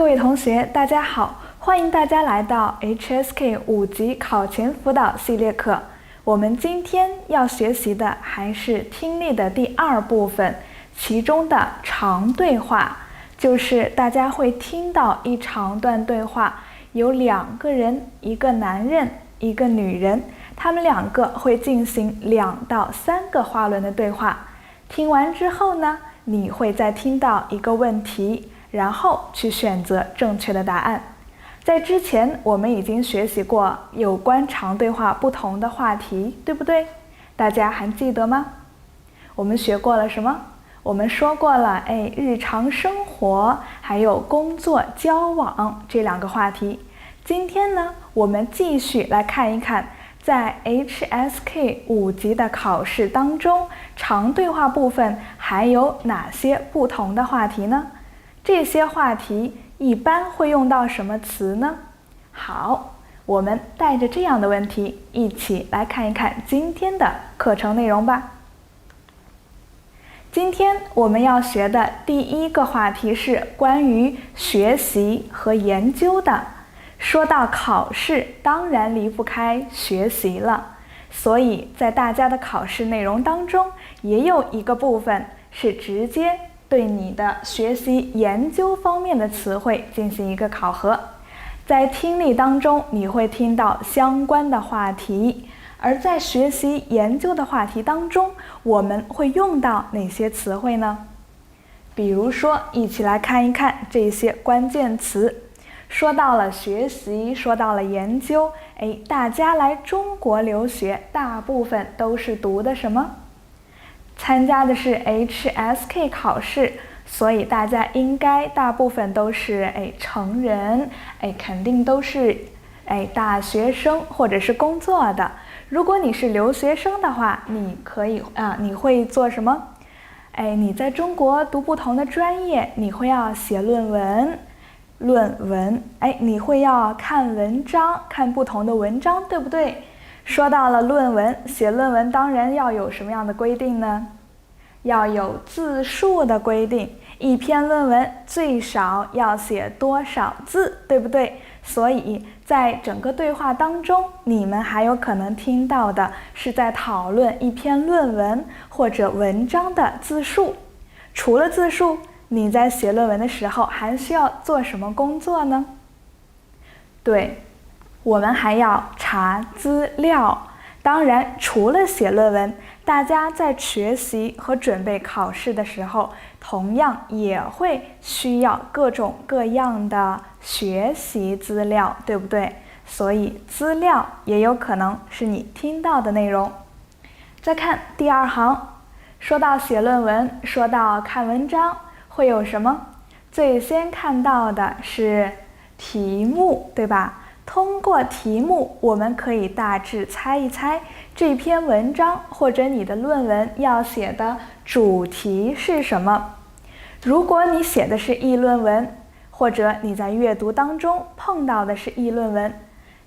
各位同學，大家好，歡迎大家來到 HSK 5級考前輔導系列課。我們今天要學習的還是聽力的第2部分，其中的長對話，就是大家會聽到一長段對話，有2個人，一個男人，一個女人，他們2個會進行2到3個話輪的對話。聽完之後呢，你會再聽到一個問題，然後去選擇正確的答案。在之前我們已經學習過有關長對話不同的話題，對不對？大家還記得嗎？我們學過了什麼？我們說過了，日常生活還有工作交往這2個話題。今天呢，我們繼續來看一看，在 HSK 5級的考試當中，長對話部分還有哪些不同的話題呢？這些話題一般會用到什麼詞呢？好，我們帶着這樣的問題一起來看一看今天的課程內容吧。今天我們要學的第1個話題是關於學習和研究的。說到考試，當然離不開學習了，所以在大家的考試內容當中，也有一個部分是直接對你的學習研究方面的詞彙進行一個考核。在聽力當中，你會聽到相關的話題，而在學習研究的話題當中，我們會用到哪些詞彙呢？比如說，一起來看一看這些關鍵詞。說到了學習，說到了研究，大家來中國留學，大部分都是讀的什麼？參加的是 HSK 考試，所以大家應該大部分都是成人，肯定都是大學生或者是工作的。如果你是留學生的話，你會做什麼？你在中國讀不同的專業，你會要寫論文，你會要看文章，看不同的文章，對不對？說到了論文，寫論文當然要有什麼樣的規定呢？要有字數的規定，一篇論文最少要寫多少字，對不對？所以在整個對話當中，你們還有可能聽到的是在討論一篇論文或者文章的字數。除了字數，你在寫論文的時候還需要做什麼工作呢？對，我們還要查資料。當然，除了寫論文，大家在學習和準備考試的時候，同樣也會需要各種各樣的學習資料，對不對？所以資料也有可能是你聽到的內容。再看第2行，說到寫論文，說到看文章，會有什麼？最先看到的是題目，對吧？通過題目，我們可以大致猜一猜這篇文章或者你的論文要寫的主題是什麼。如果你寫的是議論文，或者你在閱讀當中碰到的是議論文，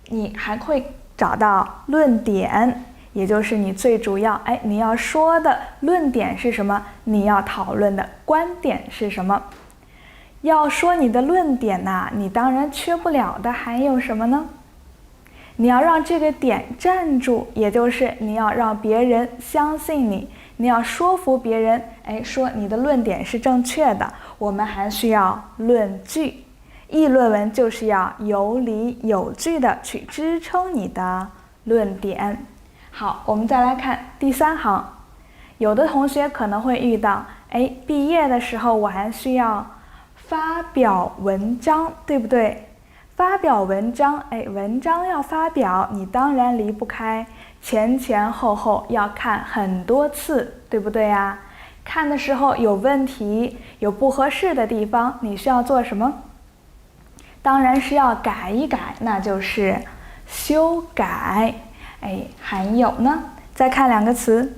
你還會找到論點，也就是你最主要你要說的論點是什麼，你要討論的觀點是什麼。要說你的論點呢，你當然缺不了的還有什麼呢？你要讓這個點站住，也就是你要讓別人相信你，你要說服別人，說你的論點是正確的。我們還需要論據，議論文就是要有理有據的去支撐你的論點。好，我們再來看第3行，有的同學可能會遇到，畢業的時候我還需要發表文章，对不對？發表文章，文章要發表，你當然離不開前前後後要看很多次，對不對呀？看的時候有問題，有不合適的地方，你需要做什麼？當然是要改一改，那就是修改。還有呢，再看2個詞，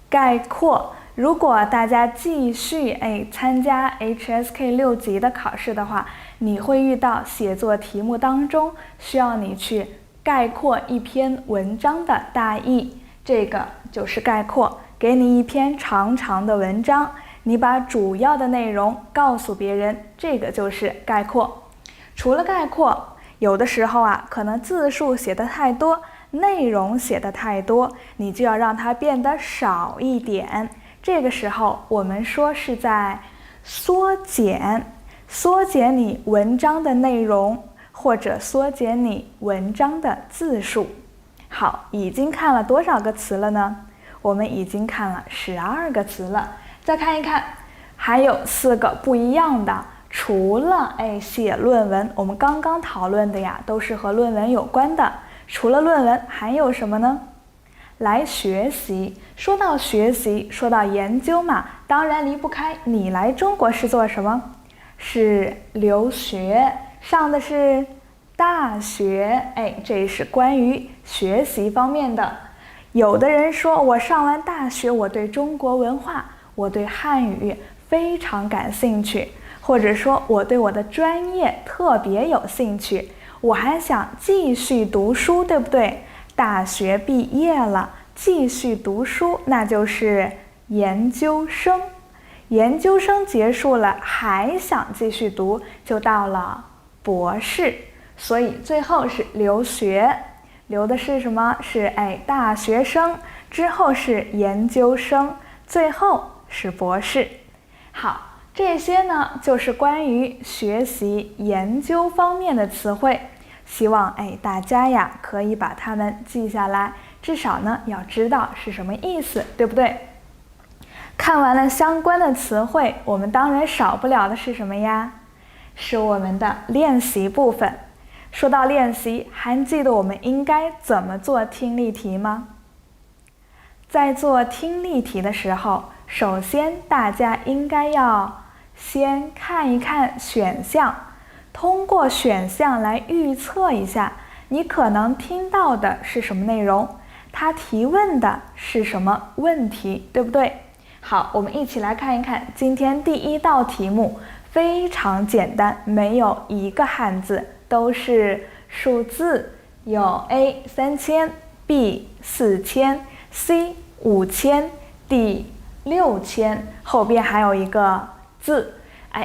概括。如果大家繼續參加 HSK 6級的考試的話，你會遇到寫作題目當中需要你去概括一篇文章的大意，這個就是概括。給你一篇長長的文章，你把主要的內容告訴別人，這個就是概括。除了概括，有的時候啊，可能字數寫得太多，內容寫得太多，你就要讓它變得少一點。這個時候，我們說是在縮減你文章的內容，或者縮減你文章的字數。好，已經看了多少個詞了呢？我們已經看了12個詞了。再看一看，還有4個不一樣的。除了寫論文，我們剛剛討論的呀，都是和論文有關的。除了論文，還有什麼呢？來學習。說到學習，說到研究嘛，當然離不開你來中國是做什麼？是留學，上的是大學。這是關於學習方面的。有的人說，我上完大學，我對中國文化，我對漢語非常感興趣，或者說我對我的專業特別有興趣，我還想繼續讀書，對不對？大學畢業了，繼續讀書，那就是研究生。研究生結束了，還想繼續讀，就到了博士。所以最後是留學，留的是什麼？是大學生，之後是研究生，最後是博士。好，這些呢就是關於學習研究方面的詞彙，希望大家呀可以把它們記下來，至少呢要知道是什麼意思，對不對？看完了相關的詞彙，我們當然少不了的是什麼呀？是我們的練習部分。說到練習，還記得我們應該怎麼做聽力題嗎？在做聽力題的時候，首先大家應該要先看一看選項，通過選項來預測一下你可能聽到的是什麼內容，他提問的是什麼問題，對不对？好，我们一起來看一看今天第一道題目，非常簡單，沒有一個漢字，都是數字，有 A 3000 B 4000 C 5000 D 6000，後邊還有一個字。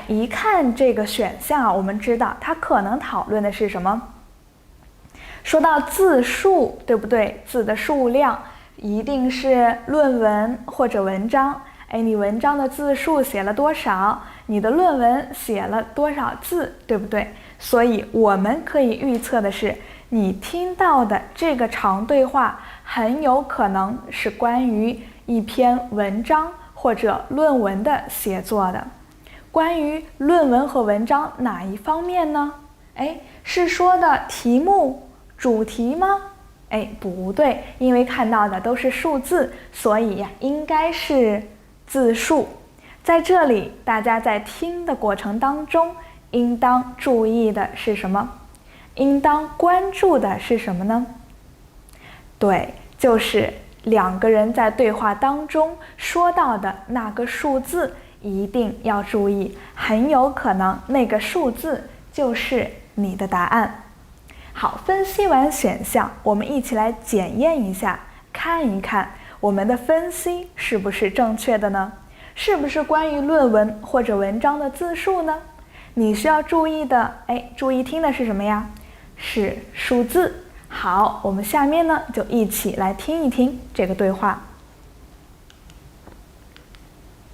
一看這個選項，我們知道它可能討論的是什麼。說到字數，對不對？字的數量一定是論文或者文章。你文章的字數寫了多少？你的論文寫了多少字，對不對？所以我們可以預測的是，你聽到的這個長對話很有可能是關於一篇文章或者論文的寫作的。關於論文和文章哪一方面呢？是說的題目、主題嗎？不對，因為看到的都是數字，所以應該是字數。在這裡，大家在聽的過程當中，應當注意的是什麼？應當關注的是什麼呢？對，就是2個人在對話當中說到的那個數字，一定要注意，很有可能那個數字就是你的答案。好，分析完選項，我們一起來檢驗一下，看一看我們的分析是不是正確的呢？是不是關於論文或者文章的字數呢？你需要注意的，注意听的是什麼呀？是數字。好，我們下面呢就一起來聽一聽這個對話。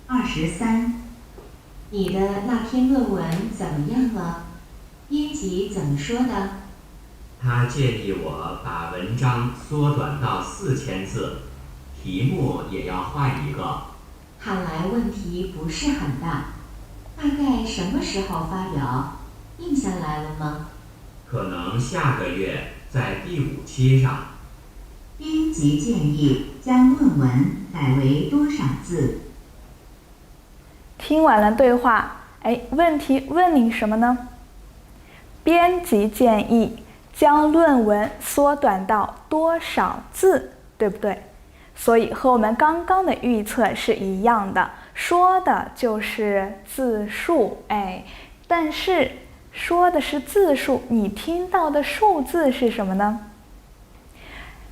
23，你的那篇論文怎麼樣了？編輯怎麼說的？他建議我把文章縮短到4000字，題目也要換一個。看來問題不是很大。大概什麼時候發表？定下來了嗎？可能下個月在第5期上。編輯建議將論文改為多少字？聽完了對話，問題問你什麼呢？編輯建議將論文縮短到多少字，對不對？所以和我們剛剛的預測是一樣的，說的就是字數，但是說的是字數，你聽到的數字是什麼呢？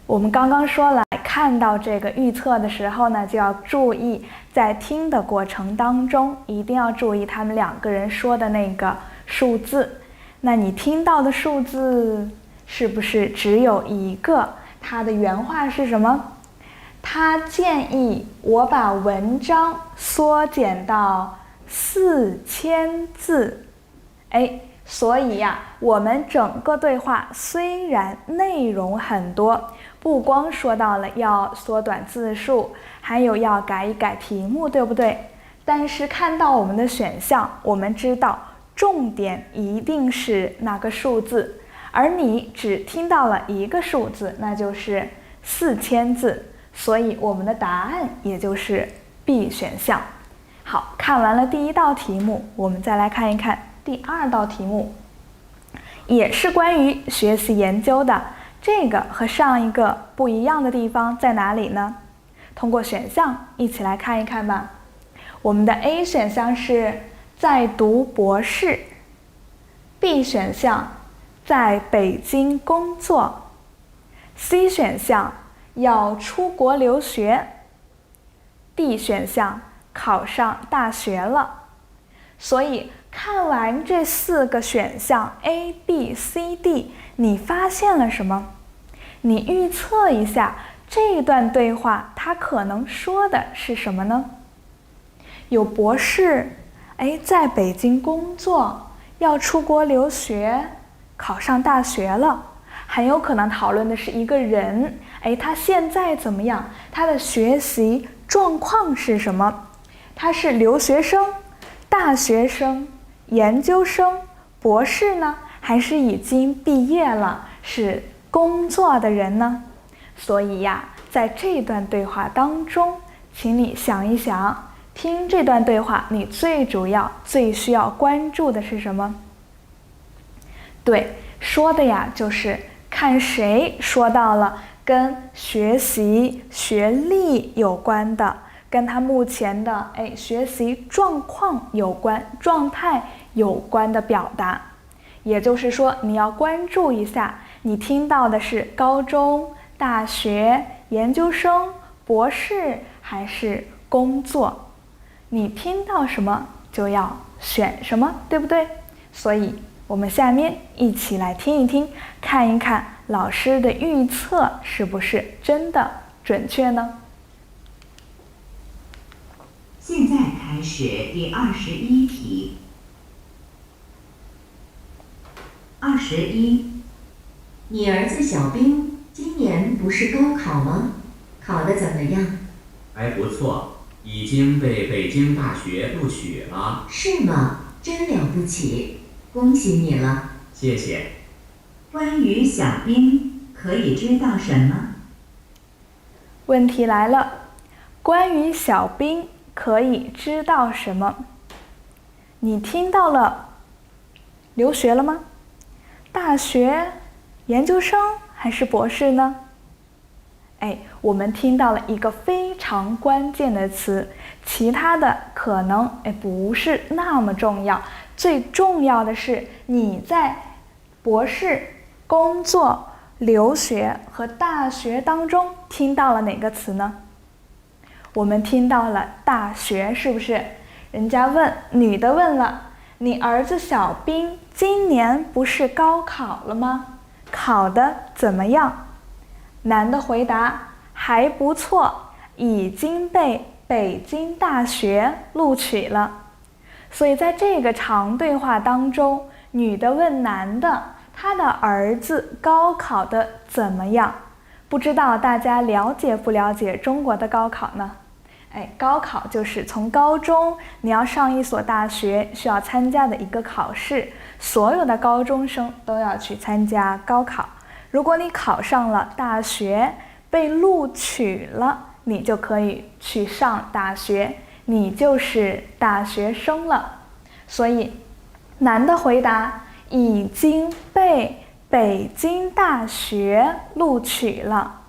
我們剛剛說了，看到這個預測的時候呢，就要注意，在聽的過程當中，一定要注意他們2個人說的那個數字。那你聽到的數字是不是只有一個？它的原話是什麼？他建議我把文章縮減到4000字。所以呀，我們整個對話雖然內容很多，不光說到了要縮短字數，還有要改一改題目，對不對？但是看到我們的選項，我們知道重點一定是那個數字，而你只聽到了一個數字，那就是4000字，所以我們的答案也就是 B 選項。好，看完了第一道題目，我們再來看一看第二道题目，也是關於學習研究的。這個和上一個不一樣的地方在哪裡呢？通過選項一起來看一看吧。我們的 A 選項是在讀博士， B 選項在北京工作， C 選項要出國留學， D 選項考上大学了。所以看完這4個選項 A、B、C、D， 你發現了什麼？你預測一下這段對話它可能說的是什麼呢？有博士，在北京工作，要出國留學，考上大學了。很有可能討論的是一個人，他現在怎麼樣？他的學習狀況是什麼？他是留學生、大學生、研究生、博士呢？還是已經畢業了，是工作的人呢？所以呀，在這段對話當中，請你想一想，聽這段對話，你最主要、最需要關注的是什麼？对，說的呀，就是看誰說到了跟學習、學歷有關的，跟他目前的學習狀況有關、狀態有關的表達。也就是說，你要關注一下，你聽到的是高中、大學、研究生、博士還是工作？你聽到什麼就要選什麼，對不對？所以我們下面一起來聽一聽，看一看老師的預測是不是真的準確呢？現在開始第21題。21，你兒子小兵今年不是高考嗎？考得怎麼樣？還不錯，已經被北京大學錄取了。是嗎？真了不起，恭喜你了。謝謝。關於小兵，可以知道什麼？問題來了，關於小兵可以知道什麼？你聽到了留學了嗎？大學、研究生還是博士呢？我們聽到了一個非常關鍵的詞，其他的可能不是那麼重要，最重要的是你在博士、工作、留學和大學當中聽到了哪個詞呢？我們聽到了大學，是不是？人家問，女的問了，你兒子小兵今年不是高考了嗎？考得怎麼樣？男的回答，還不錯，已經被北京大學錄取了。所以在這個長對話當中，女的問男的，他的兒子高考得怎麼樣？不知道大家了解不了解中國的高考呢？高考就是從高中你要上一所大學需要參加的一個考試，所有的高中生都要去參加高考。如果你考上了大學，被錄取了，你就可以去上大學，你就是大學生了。所以男的回答，已經被北京大學錄取了。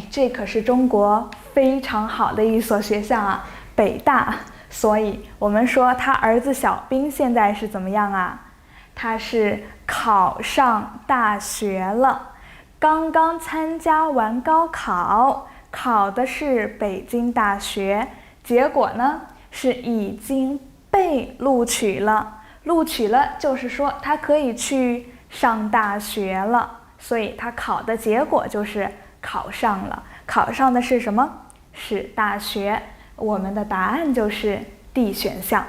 這可是中國非常好的一所學校啊，北大。所以我們說他兒子小兵現在是怎麼樣啊？他是考上大學了，剛剛參加完高考，考的是北京大學，結果呢是已經被錄取了。錄取了就是說他可以去上大學了，所以他考的結果就是考上了。考上的是什麼？是大學。我們的答案就是 D 選項。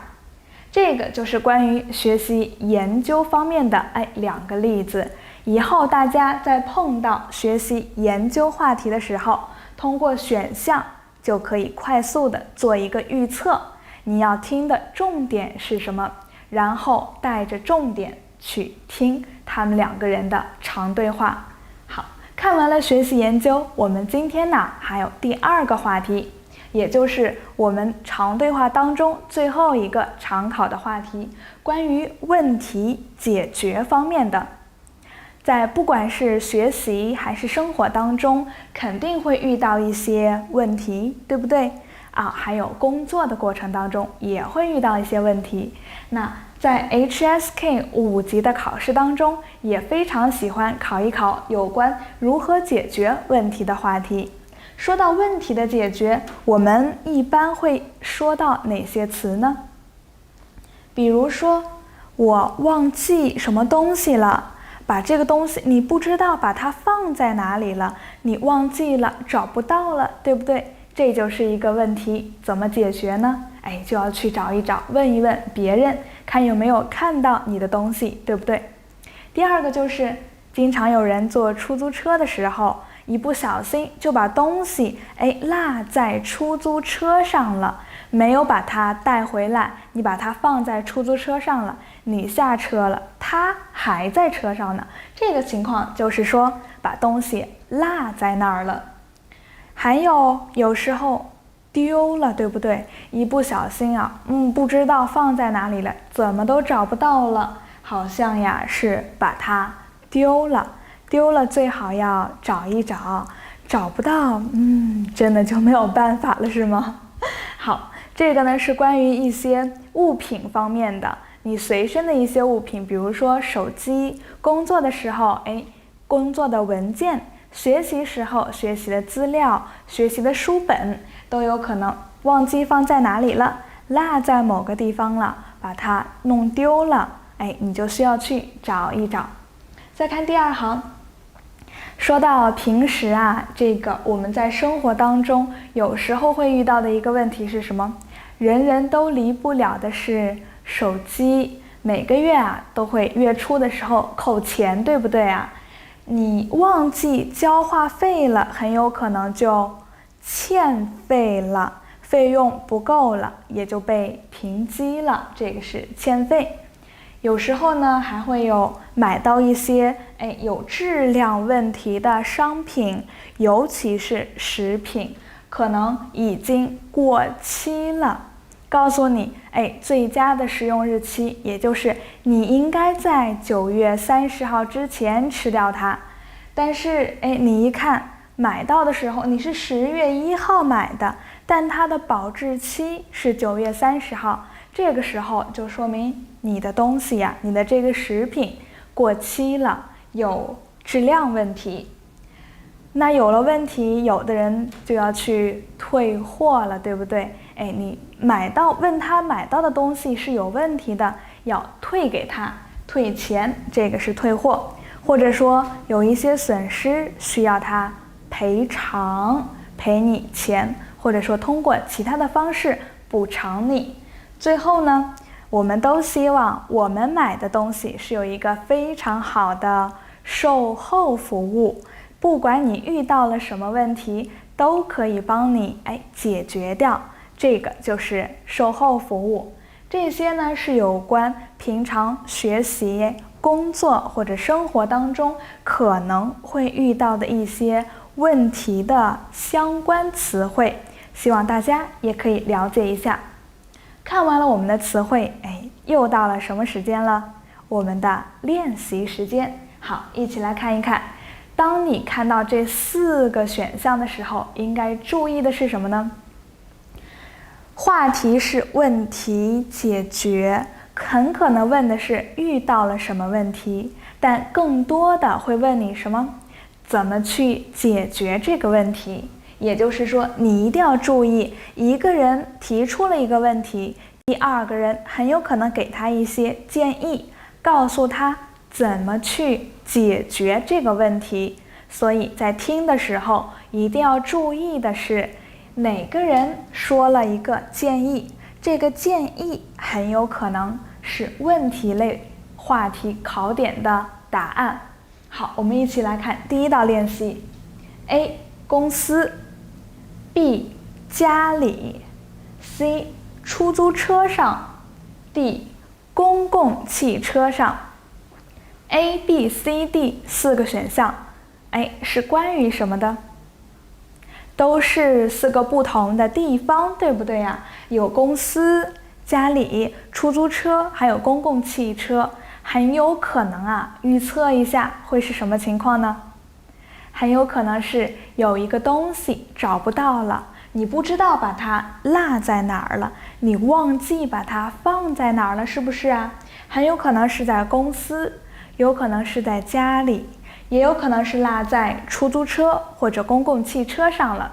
這個就是關於學習研究方面的2個例子。以後大家在碰到學習研究話題的時候，通過選項就可以快速的做一個預測，你要聽的重點是什麼，然後帶着重點去聽他們2個人的長對話。好，看完了學習研究，我們今天呢還有第2個話題，也就是我們長对話當中最後一个常考的話題，關於問題解決方面的。在不管是學習還是生活當中，肯定會遇到一些問題，對不對？還有工作的過程當中也會遇到一些問題。那在 HSK 5級的考試當中，也非常喜歡考一考有關如何解決問題的話題。說到問題的解決，我們一般會說到哪些詞呢？比如說，我忘記什麼東西了。把這個東西你不知道把它放在哪裡了，你忘記了，找不到了，對不對？這就是一個問題，怎麼解決呢？就要去找一找，問一問別人，看有沒有看到你的東西，對不對？第2個就是經常有人坐出租車的時候，一不小心就把東西落在出租車上了，沒有把它帶回來，你把它放在出租車上了，你下車了，它還在車上呢。這個情況就是說把東西落在那兒了。還有時候丟了，對不對？一不小心不知道放在哪裡了，怎麼都找不到了，好像呀是把它丟了。丟了最好要找一找，找不到，真的就沒有辦法了，是嗎？好，這個呢是關於一些物品方面的，你隨身的一些物品，比如說手機，工作的時候，工作的文件，學習時候學習的資料，學習的書本，都有可能忘記放在哪裡了，落在某個地方了，把它弄丟了，你就需要去找一找。再看第2行。說到平時這個我們在生活當中有時候會遇到的一個問題是什麼？人人都離不了的是手機，每個月都會月初的時候扣錢，對不對啊？你忘記交話費了，很有可能就欠費了，費用不夠了，也就被評級了，這個是欠費。有時候呢，還會有買到一些有質量問題的商品，尤其是食品，可能已經過期了。告訴你，最佳的使用日期，也就是你應該在9月30號之前吃掉它。但是，你一看買到的時候，你是10月1號買的，但它的保質期是9月30號。這個時候就說明你的東西呀，你的這個食品過期了，有質量問題。那有了問題，有的人就要去退貨了，對不對？你問他買到的東西是有問題的，要退給他，退錢，這個是退貨。或者說有一些損失需要他賠償，賠你錢，或者說通過其他的方式補償你。最後呢，我們都希望我們買的東西是有一個非常好的售後服務，不管你遇到了什麼問題，都可以幫你解決掉。這個就是售後服務。這些呢是有關平常學習、工作或者生活當中可能會遇到的一些問題的相關詞彙，希望大家也可以了解一下。看完了我們的詞彙，又到了什麼時間了？我們的練習時間。好，一起來看一看。當你看到這4個選項的時候，應該注意的是什麼呢？話題是問題解決，很可能問的是遇到了什麼問題，但更多的會問你什麼？怎麼去解決這個問題？也就是說，你一定要注意，一個人提出了一個問題，第二個人很有可能給他一些建議，告訴他怎麼去解決這個問題。所以在聽的時候一定要注意的是，哪個人說了一個建議，這個建議很有可能是問題類話題考點的答案。好，我們一起來看第一道練習。 A. 公司 B. 家裡 C. 出租車上 D. 公共汽車上。 A, B, C, D 4個選項，是關於什麼的？都是4個不同的地方，對不對呀？有公司、家裡、出租車，還有公共汽車。很有可能預測一下會是什麼情況呢？很有可能是有一個東西找不到了，你不知道把它落在哪兒了，你忘記把它放在哪兒了，是不是啊？很有可能是在公司，有可能是在家裡，也有可能是落在出租车或者公共汽車上了。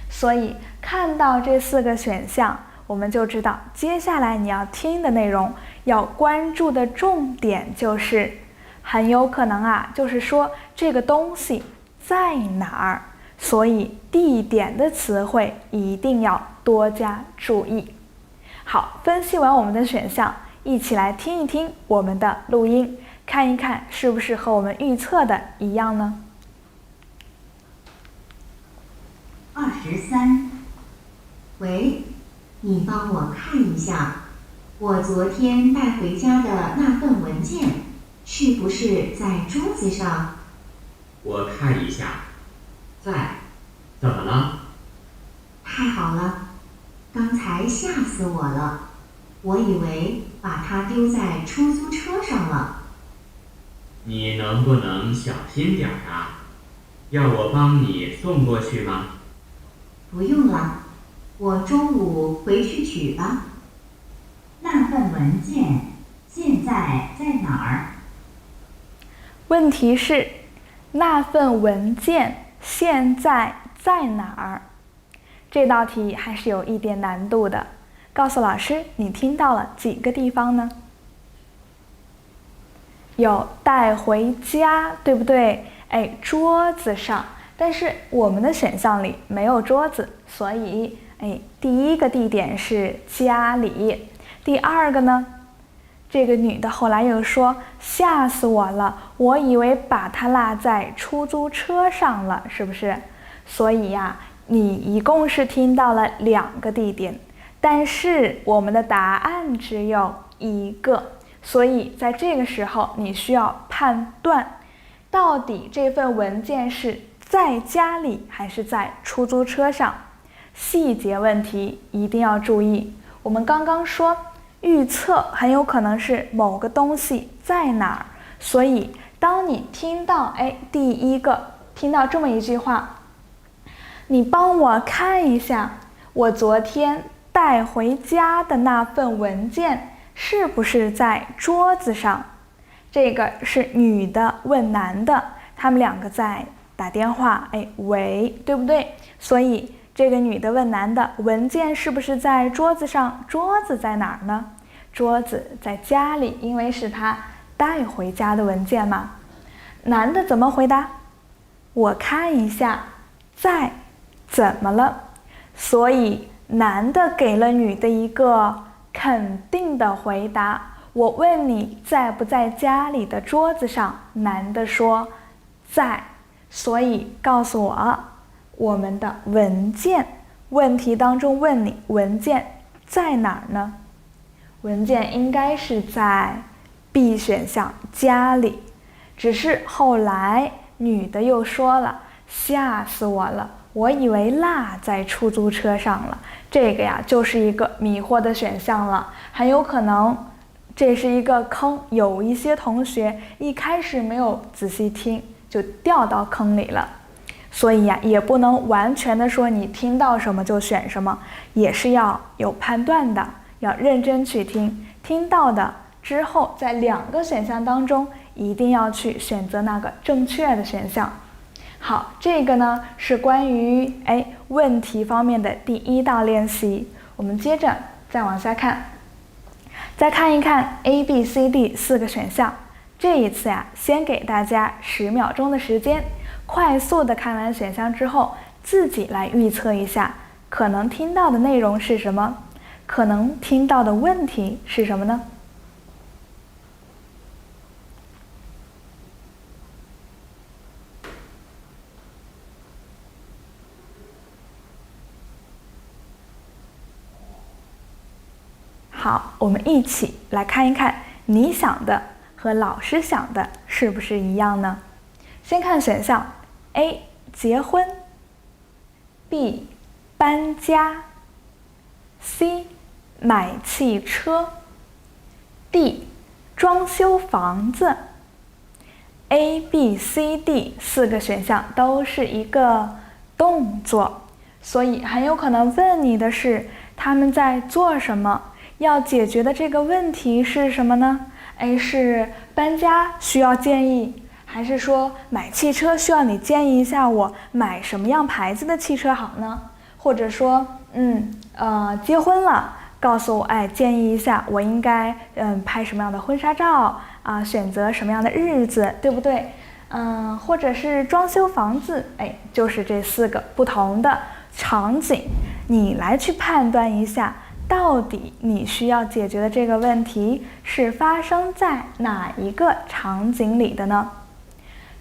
所以看到這4個選項，我們就知道接下来你要聽的內容，要關注的重點就是很有可能就是說這個東西在哪兒，所以地點的詞彙一定要多加注意。好，分析完我們的選項，一起來聽一聽我們的錄音，看一看是不是和我們預測的一樣呢？23，喂，你幫我看一下，我昨天帶回家的那份文件是不是在桌子上？我看一下，在。怎麼了？太好了，剛才嚇死我了，我以為把它丟在出租車上了。你能不能小心點要我幫你送過去嗎？不用了，我中午回去取吧。那份文件現在在哪兒？問題是，那份文件現在在哪兒？這道題還是有一點難度的。告訴老師，你聽到了幾個地方呢？有帶回家，對不對？桌子上，但是我們的選項裡沒有桌子，所以第一個地點是家裡。第二個呢，這個女的後來又說嚇死我了，我以為把它落在出租車上了，是不是？所以你一共是聽到了2個地點，但是我們的答案只有1個，所以在這個時候你需要判斷，到底這份文件是在家裡還是在出租車上。細節問題一定要注意。我們剛剛說預測很有可能是某個東西在哪兒，所以當你聽到第一個聽到這麼一句話，你幫我看一下，我昨天帶回家的那份文件是不是在桌子上？這個是女的問男的，他們2個在打電話，喂，對不对？所以這個女的問男的，文件是不是在桌子上？桌子在哪兒呢？桌子在家裡，因為是他帶回家的文件嘛。男的怎麼回答？我看一下，在。怎麼了？所以男的給了女的一個肯定的回答。我問你在不在家裡的桌子上，男的說在，所以告訴我們的文件，問題當中問你文件在哪兒呢？文件應該是在 B 選項家裡，只是後來女的又說了嚇死我了，我以為落在出租車上了。這個就是一個迷惑的選項了，很有可能這是一個坑，有一些同學一開始沒有仔細聽就掉到坑裡了。所以也不能完全的說你听到什麼就選什麼，也是要有判斷的，要認真去聽，聽到的之後在2個選項當中一定要去選擇那個正確的選項。好，這個呢是關於問題方面的第1道練習。我們接着再往下看。再看一看 A、B、C、D 4個選項。這一次呀，先給大家10秒鐘的時間，快速的看完選項之後，自己來預測一下，可能聽到的內容是什麼？可能聽到的問題是什麼呢？好，我們一起来看一看你想的和老師想的是不是一樣呢？先看選項 A 結婚 B 搬家 C 買汽車 D 裝修房子。 A、B、C、D 4個選項都是一個動作，所以很有可能問你的是他們在做什麼，要解決的這個問題是什麼呢？是搬家需要建議，還是說買汽車需要你建議一下我買什麼樣牌子的汽車好呢？或者說結婚了，告訴我建議一下我應該拍什麼樣的婚紗照啊，選擇什麼樣的日子，对不对？或者是装修房子，就是這4個不同的场景，你來去判斷一下，到底你需要解決的這個問題是發生在哪一個場景裡的呢？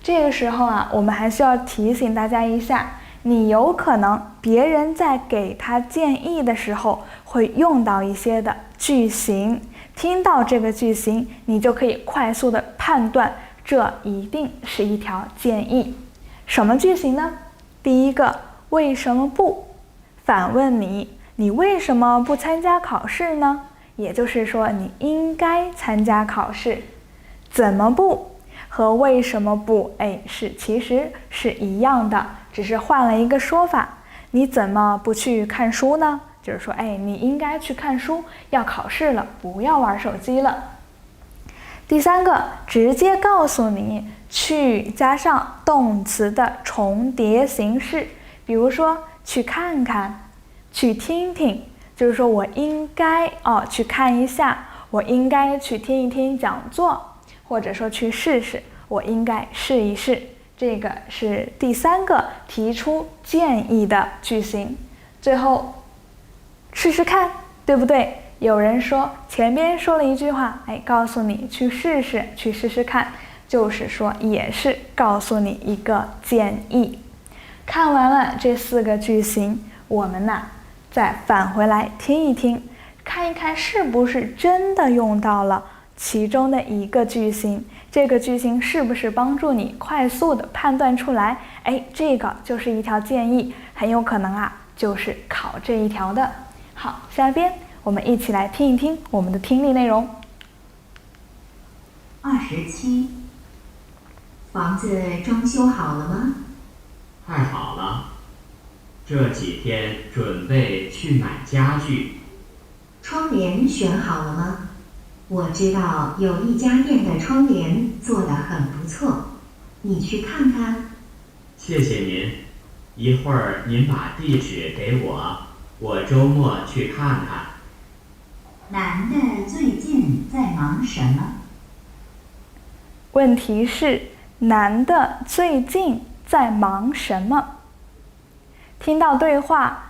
這個時候啊，我們還需要提醒大家一下，你有可能別人在給他建議的時候會用到一些的句型，聽到這個句型，你就可以快速的判斷這一定是一條建議。什麼句型呢？第一個，為什麼不？反問你為什麼不參加考試呢？也就是說，你應該參加考試。怎麼不和為什麼不，其實是一樣的，只是換了一個說法。你怎麼不去看書呢？就是說，你應該去看書，要考試了，不要玩手機了。第三個，直接告訴你去加上動詞的重疊形式，比如說去看看。去听听，就是說我應該去看一下，我應該去聽一聽講座，或者說去試試，我應該試一試。這個是第3個提出建議的句型。最後，試試看，對不對？有人說前邊說了一句話，告訴你去試試，去試試看，就是說也是告訴你一個建議。看完了這4個句型，我們再返回來聽一聽，看一看是不是真的用到了其中的一個句型，這個句型是不是幫助你快速的判斷出來，這個就是一條建議，很有可能就是考這一條的。好，下邊我們一起來聽一聽我們的聽力內容。27，房子裝修好了嗎？快好了。這幾天準備去買家具。窗簾選好了嗎？我知道有一家店的窗簾做得很不錯，你去看看。謝謝您，一會兒您把地址給我，我週末去看看。男的最近在忙什麼？問題是，男的最近在忙什麼？聽到對話，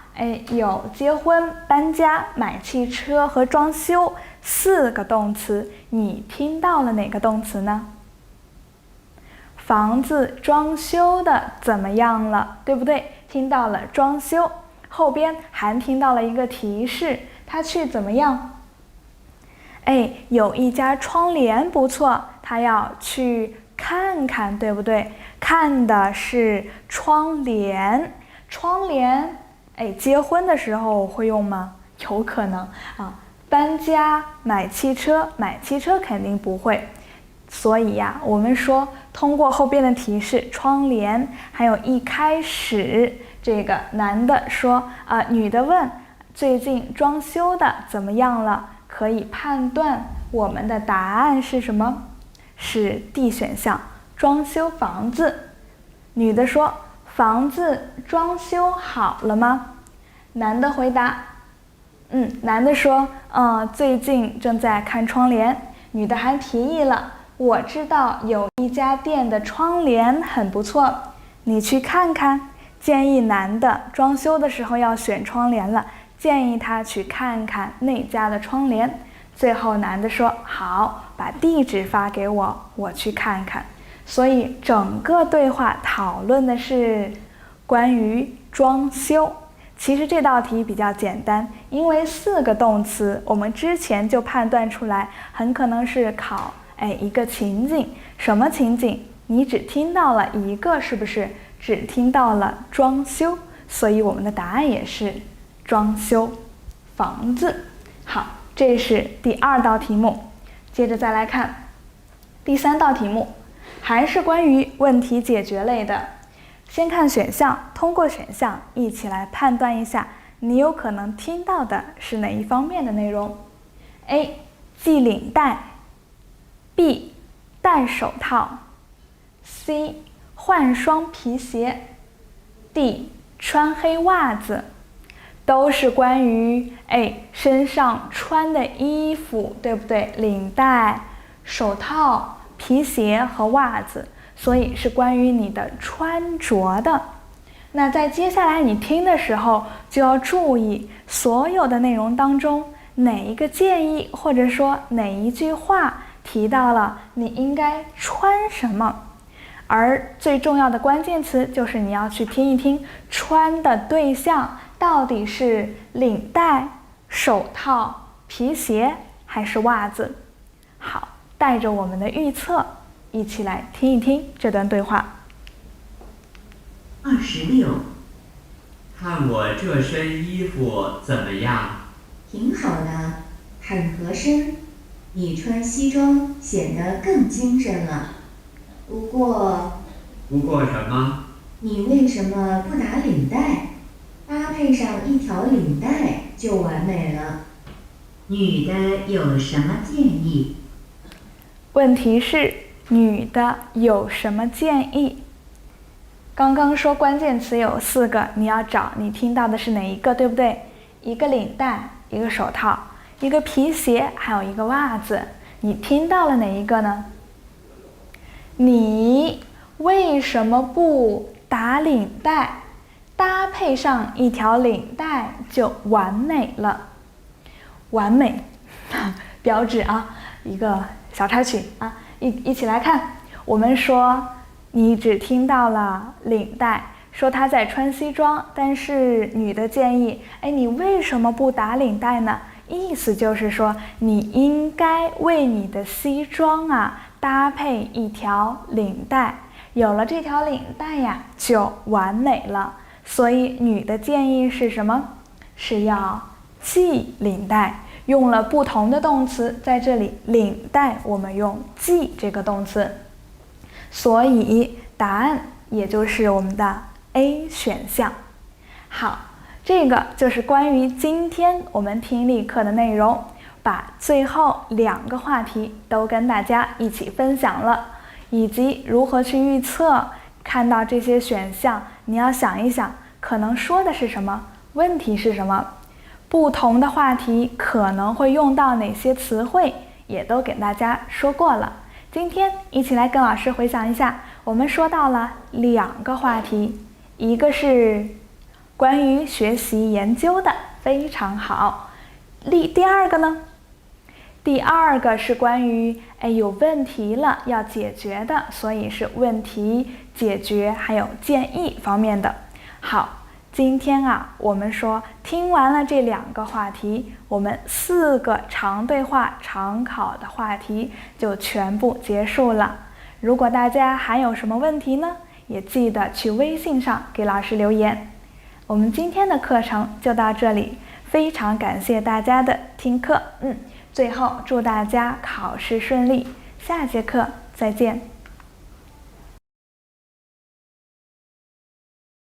有結婚、搬家、買汽車和裝修4個動詞，你聽到了哪個動詞呢？房子裝修的怎麼樣了，對不對？聽到了裝修，後邊還聽到了一個提示，他去怎麼樣？有一家窗簾不錯，他要去看看，對不對？看的是窗簾。窗簾，結婚的時候會用嗎？有可能搬家、買汽車肯定不會。所以我們說通過後邊的提示，窗簾，還有一開始這個男的說女的問最近裝修的怎麼樣了，可以判斷我們的答案是什麼？是 D 選項，裝修房子。女的說房子装修好了嗎？男的回答，男的說，最近正在看窗簾。女的還提議了，我知道有一家店的窗簾很不錯，你去看看。建議男的裝修的時候要選窗簾了，建議他去看看那家的窗簾。最後男的說好，把地址發給我，我去看看。所以整個對話討論的是關於裝修。其實這道題比較簡單，因為4個動詞我們之前就判斷出來，很可能是考一個情景。什麼情景？你只聽到了一個，是不是？只聽到了裝修，所以我們的答案也是裝修房子。好，這是第2道題目。接着再來看第3道題目，還是關於問題解決類的。先看選項，通過選項一起來判斷一下你有可能听到的是哪一方面的內容。 A. 繫領帶， B. 戴手套， C. 換雙皮鞋， D. 穿黑襪子。都是關於身上穿的衣服，對不对？領帶、手套、皮鞋和襪子，所以是關於你的穿着的。那在接下來你聽的時候就要注意，所有的內容当中哪一個建議或者說哪一句話提到了你應該穿什麼，而最重要的關鍵詞就是你要去聽一聽穿的对象到底是領帶、手套、皮鞋還是襪子。好，帶着我們的預測一起來聽一聽這段對話。26，看我這身衣服怎麼樣？挺好的，很合身。你穿西裝顯得更精神了。不過什麼？你為什麼不打領帶？搭配上一條領帶就完美了。女的有什麼建議？問題是女的有什麼建議？剛剛說關鍵詞有4個，你要找你聽到的是哪一個，對不對？一個領帶，一個手套，一個皮鞋，還有一個襪子。你聽到了哪一個呢？你為什麼不打領帶？搭配上一條領帶就完美了。完美標誌啊，一個小插曲啊，一起來看。我們說你只聽到了領帶，說她在穿西裝，但是女的建議你為什麼不打領帶呢？意思就是說你應該為你的西装搭配一條領帶，有了這條領帶呀就完美了。所以女的建議是什麼？是要繫領帶，用了不同的动詞，在這裡領帶我們用繫這個動詞，所以答案也就是我們的 A 選項。好，這個就是關於今天我們聽力課的內容，把最後2個話題都跟大家一起分享了，以及如何去預測。看到這些選項，你要想一想，可能說的是什麼，問題是什麼，不同的話題可能會用到哪些詞彙，也都給大家說過了。今天一起來跟老師回想一下，我們說到了2個話題，一個是關於學習研究的，非常好。第二個呢？第2個是關於有問題了要解決的，所以是問題解決還有建議方面的。好，今天我們說聽完了這2個話題，我們4個常對話常考的話題就全部結束了。如果大家還有什麼問題呢，也記得去微信上給老師留言。我們今天的課程就到這裡，非常感謝大家的聽課。最後祝大家考試順利，下節課再見。